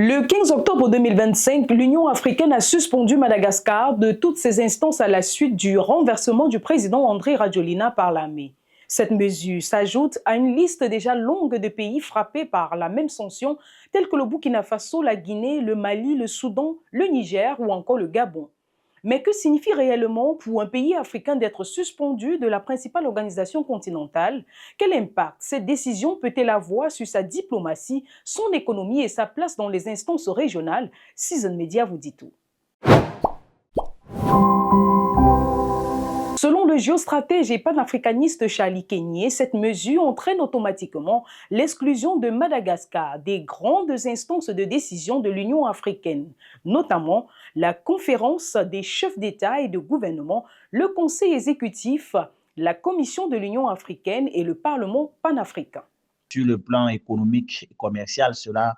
Le 15 octobre 2025, l'Union africaine a suspendu Madagascar de toutes ses instances à la suite du renversement du président Andry Rajoelina par l'armée. Cette mesure s'ajoute à une liste déjà longue de pays frappés par la même sanction, tels que le Burkina Faso, la Guinée, le Mali, le Soudan, le Niger ou encore le Gabon. Mais que signifie réellement pour un pays africain d'être suspendu de la principale organisation continentale? Quel impact cette décision peut-elle avoir sur sa diplomatie, son économie et sa place dans les instances régionales? Season Media vous dit tout. Selon le géostratège et panafricaniste Charlie Kenyé, cette mesure entraîne automatiquement l'exclusion de Madagascar des grandes instances de décision de l'Union africaine, notamment la conférence des chefs d'État et de gouvernement, le Conseil exécutif, la Commission de l'Union africaine et le Parlement panafricain. Sur le plan économique et commercial, cela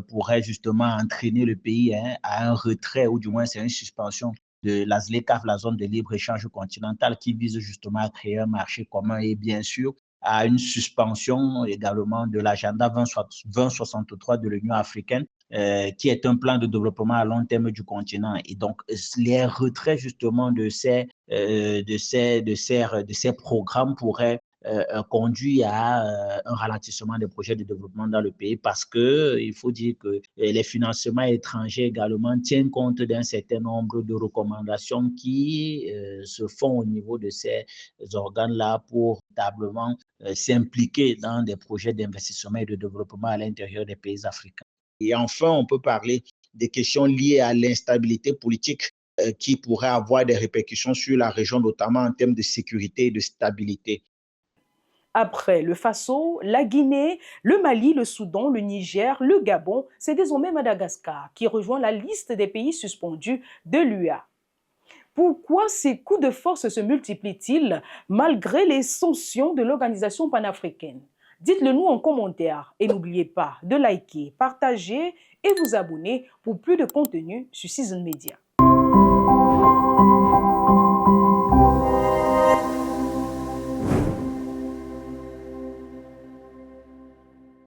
pourrait justement entraîner le pays à un retrait ou du moins c'est une suspension de la ZLECAf, la zone de libre-échange continentale qui vise justement à créer un marché commun et bien sûr à une suspension également de l'agenda 2063 de l'Union africaine qui est un plan de développement à long terme du continent. Et donc, les retraits justement de ces programmes pourraient conduit à un ralentissement des projets de développement dans le pays parce qu'il faut dire que les financements étrangers également tiennent compte d'un certain nombre de recommandations qui se font au niveau de ces organes-là pour véritablement s'impliquer dans des projets d'investissement et de développement à l'intérieur des pays africains. Et enfin, on peut parler des questions liées à l'instabilité politique qui pourraient avoir des répercussions sur la région, notamment en termes de sécurité et de stabilité. Après le Faso, la Guinée, le Mali, le Soudan, le Niger, le Gabon, c'est désormais Madagascar qui rejoint la liste des pays suspendus de l'UA. Pourquoi ces coups de force se multiplient-ils malgré les sanctions de l'organisation panafricaine? Dites-le nous en commentaire et n'oubliez pas de liker, partager et vous abonner pour plus de contenu sur Season Media.